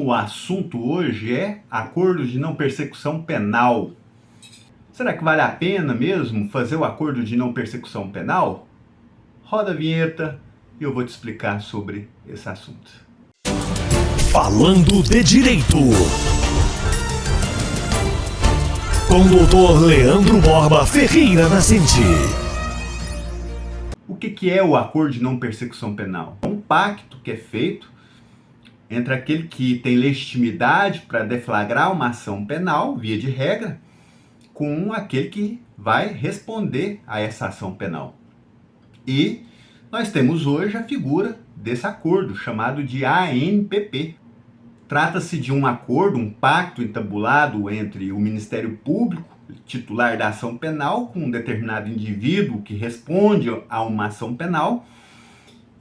Então o assunto hoje é acordo de não persecução penal. Será que vale a pena mesmo fazer o acordo de não persecução penal? Roda a vinheta e eu vou te explicar sobre esse assunto. Falando de Direito, com o Dr. Leandro Borba Ferreira Nascente. O que é o acordo de não persecução penal? É um pacto que é feito entre aquele que tem legitimidade para deflagrar uma ação penal, via de regra, com aquele que vai responder a essa ação penal. E nós temos hoje a figura desse acordo, chamado de ANPP. Trata-se de um acordo, um pacto entabulado entre o Ministério Público, titular da ação penal, com um determinado indivíduo que responde a uma ação penal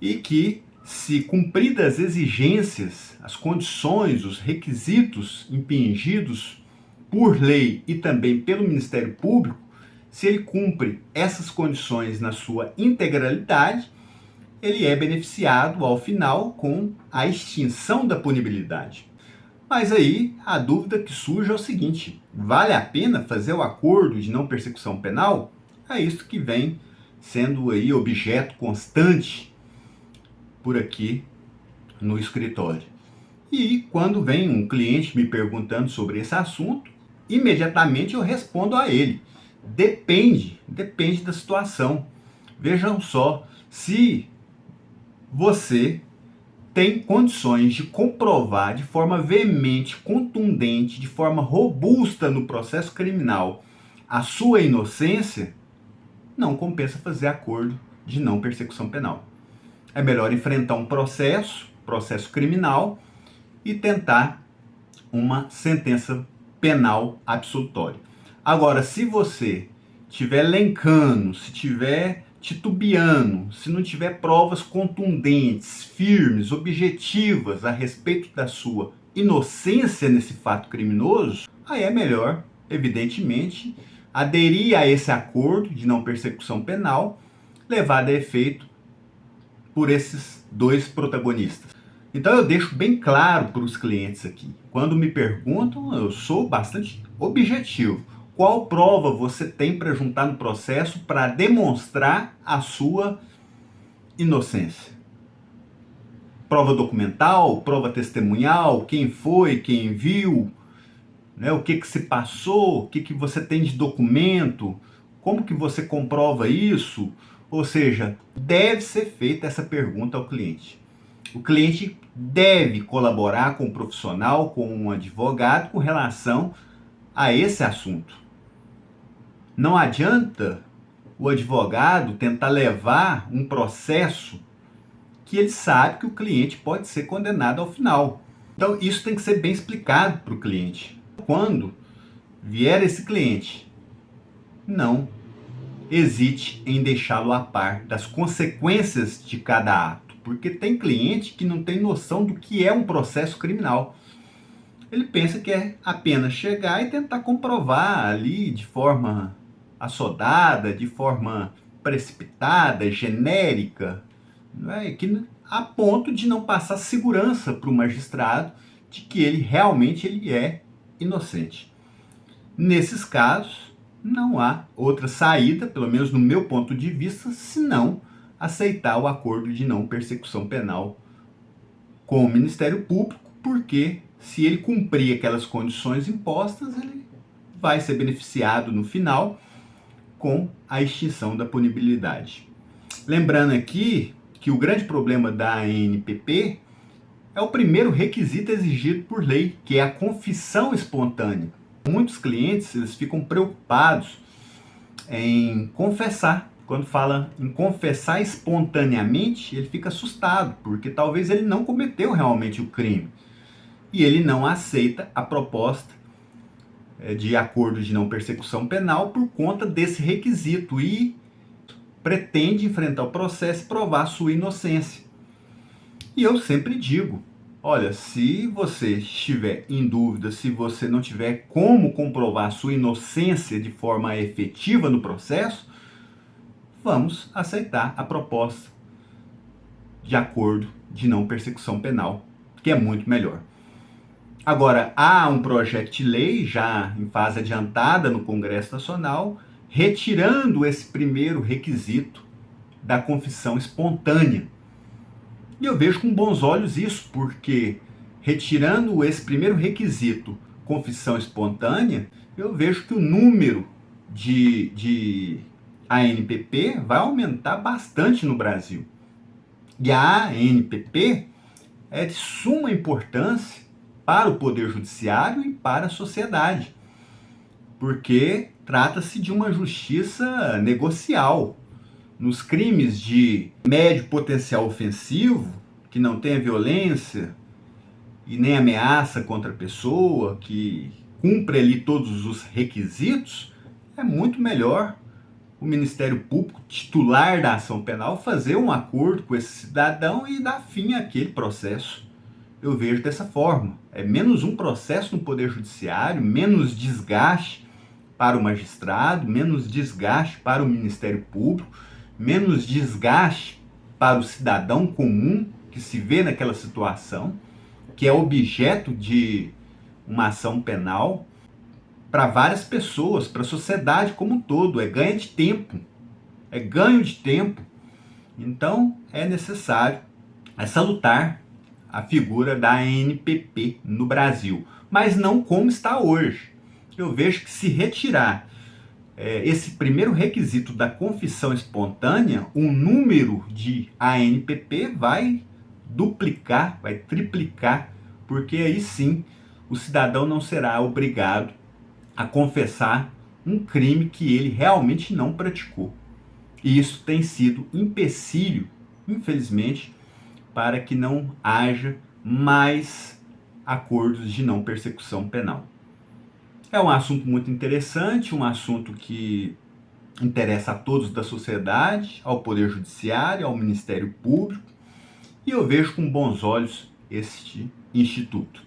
e que, se cumpridas as exigências, as condições, os requisitos impingidos por lei e também pelo Ministério Público, se ele cumpre essas condições na sua integralidade, ele é beneficiado ao final com a extinção da punibilidade. Mas aí a dúvida que surge é o seguinte: vale a pena fazer o acordo de não persecução penal? É isso que vem sendo aí objeto constante por aqui no escritório. E quando vem um cliente me perguntando sobre esse assunto, imediatamente eu respondo a ele: depende da situação. Vejam só, se você tem condições de comprovar de forma veemente, contundente, de forma robusta no processo criminal a sua inocência, não compensa fazer acordo de não persecução penal. É melhor enfrentar um processo criminal e tentar uma sentença penal absolutória. Agora, se você estiver lencando, se estiver titubeando, se não tiver provas contundentes, firmes, objetivas a respeito da sua inocência nesse fato criminoso, aí é melhor, evidentemente, aderir a esse acordo de não persecução penal, levado a efeito por esses dois protagonistas. Então eu deixo bem claro para os clientes aqui. Quando me perguntam, eu sou bastante objetivo. Qual prova você tem para juntar no processo para demonstrar a sua inocência? Prova documental, prova testemunhal, quem foi, quem viu, né? O que se passou, o que você tem de documento, como que você comprova isso? Ou seja, deve ser feita essa pergunta ao cliente. O cliente deve colaborar com o profissional, com um advogado, com relação a esse assunto. Não adianta o advogado tentar levar um processo que ele sabe que o cliente pode ser condenado ao final. Então isso tem que ser bem explicado para o cliente. Quando vier esse cliente, não hesite em deixá-lo a par das consequências de cada ato, porque tem cliente que não tem noção do que é um processo criminal. Ele pensa que é apenas chegar e tentar comprovar ali de forma assodada, de forma precipitada, genérica, né? A ponto de não passar segurança para o magistrado de que ele realmente é inocente. Nesses casos, não há outra saída, pelo menos no meu ponto de vista, senão aceitar o acordo de não persecução penal com o Ministério Público, porque se ele cumprir aquelas condições impostas, ele vai ser beneficiado no final com a extinção da punibilidade. Lembrando aqui que o grande problema da ANPP é o primeiro requisito exigido por lei, que é a confissão espontânea. Muitos clientes eles ficam preocupados em confessar. Quando fala em confessar espontaneamente, ele fica assustado, porque talvez ele não cometeu realmente o crime. E ele não aceita a proposta de acordo de não persecução penal por conta desse requisito e pretende enfrentar o processo e provar sua inocência. E eu sempre digo, olha, se você estiver em dúvida, se você não tiver como comprovar sua inocência de forma efetiva no processo, vamos aceitar a proposta de acordo de não persecução penal, que é muito melhor. Agora, há um projeto de lei já em fase adiantada no Congresso Nacional, retirando esse primeiro requisito da confissão espontânea. E eu vejo com bons olhos isso, porque retirando esse primeiro requisito, confissão espontânea, eu vejo que o número de ANPP vai aumentar bastante no Brasil. E a ANPP é de suma importância para o Poder Judiciário e para a sociedade, porque trata-se de uma justiça negocial. Nos crimes de médio potencial ofensivo, que não tenha violência e nem ameaça contra a pessoa, que cumpre ali todos os requisitos, é muito melhor o Ministério Público, titular da ação penal, fazer um acordo com esse cidadão e dar fim àquele processo. Eu vejo dessa forma. É menos um processo no Poder Judiciário, menos desgaste para o magistrado, menos desgaste para o Ministério Público, menos desgaste para o cidadão comum que se vê naquela situação, que é objeto de uma ação penal, para várias pessoas, para a sociedade como um todo. É ganho de tempo. É ganho de tempo. Então, é necessário, é salutar a figura da ANPP no Brasil, mas não como está hoje. Eu vejo que se retirar esse primeiro requisito da confissão espontânea, o número de ANPP vai duplicar, vai triplicar, porque aí sim o cidadão não será obrigado a confessar um crime que ele realmente não praticou. E isso tem sido empecilho, infelizmente, para que não haja mais acordos de não persecução penal. É um assunto muito interessante, um assunto que interessa a todos da sociedade, ao Poder Judiciário, ao Ministério Público, e eu vejo com bons olhos este instituto.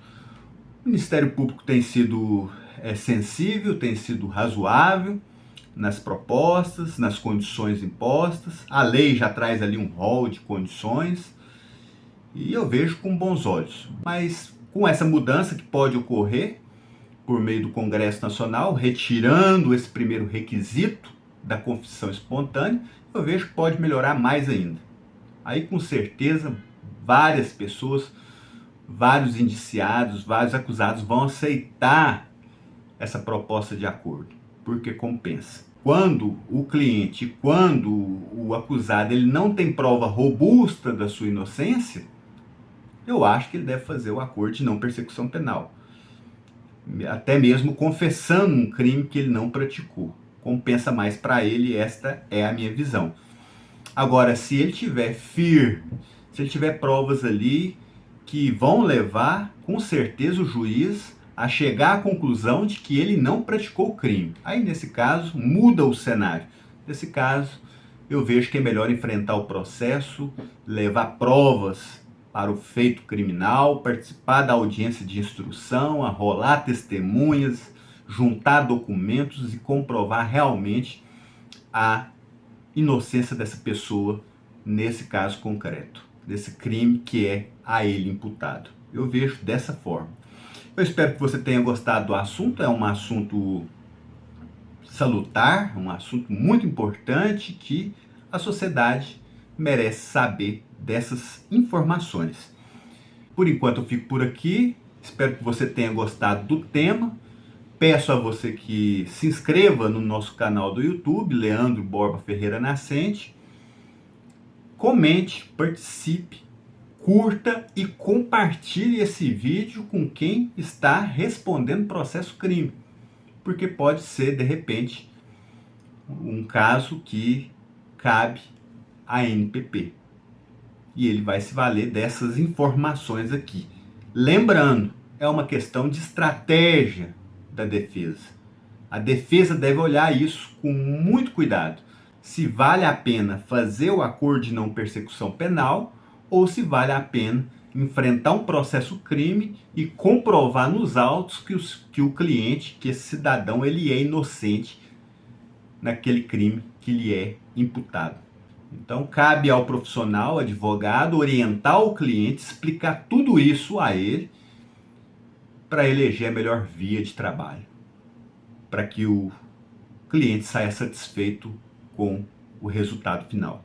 O Ministério Público tem sido sensível, tem sido razoável nas propostas, nas condições impostas. A lei já traz ali um rol de condições e eu vejo com bons olhos. Mas com essa mudança que pode ocorrer por meio do Congresso Nacional, retirando esse primeiro requisito da confissão espontânea, eu vejo que pode melhorar mais ainda. Aí com certeza várias pessoas, vários indiciados, vários acusados vão aceitar essa proposta de acordo, porque compensa. Quando o cliente, quando o acusado, ele não tem prova robusta da sua inocência, eu acho que ele deve fazer o acordo de não persecução penal, até mesmo confessando um crime que ele não praticou. Compensa mais para ele, esta é a minha visão. Agora, se ele tiver firme, se ele tiver provas ali que vão levar, com certeza, o juiz a chegar à conclusão de que ele não praticou o crime. Aí, nesse caso, muda o cenário. Nesse caso, eu vejo que é melhor enfrentar o processo, levar provas para o feito criminal, participar da audiência de instrução, arrolar testemunhas, juntar documentos e comprovar realmente a inocência dessa pessoa nesse caso concreto, desse crime que é a ele imputado. Eu vejo dessa forma. Eu espero que você tenha gostado do assunto. É um assunto salutar, um assunto muito importante que a sociedade merece saber dessas informações. Por enquanto eu fico por aqui. Espero que você tenha gostado do tema. Peço a você que se inscreva no nosso canal do YouTube, Leandro Borba Ferreira Nascente. Comente, participe, curta e compartilhe esse vídeo com quem está respondendo processo crime, porque pode ser, de repente, um caso que cabe à ANPP. E ele vai se valer dessas informações aqui. Lembrando, é uma questão de estratégia da defesa. A defesa deve olhar isso com muito cuidado. Se vale a pena fazer o acordo de não persecução penal ou se vale a pena enfrentar um processo crime e comprovar nos autos que o cliente, que esse cidadão, ele é inocente naquele crime que lhe é imputado. Então, cabe ao profissional, advogado, orientar o cliente, explicar tudo isso a ele para eleger a melhor via de trabalho, para que o cliente saia satisfeito com o resultado final.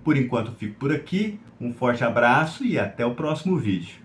Por enquanto, eu fico por aqui. Um forte abraço e até o próximo vídeo.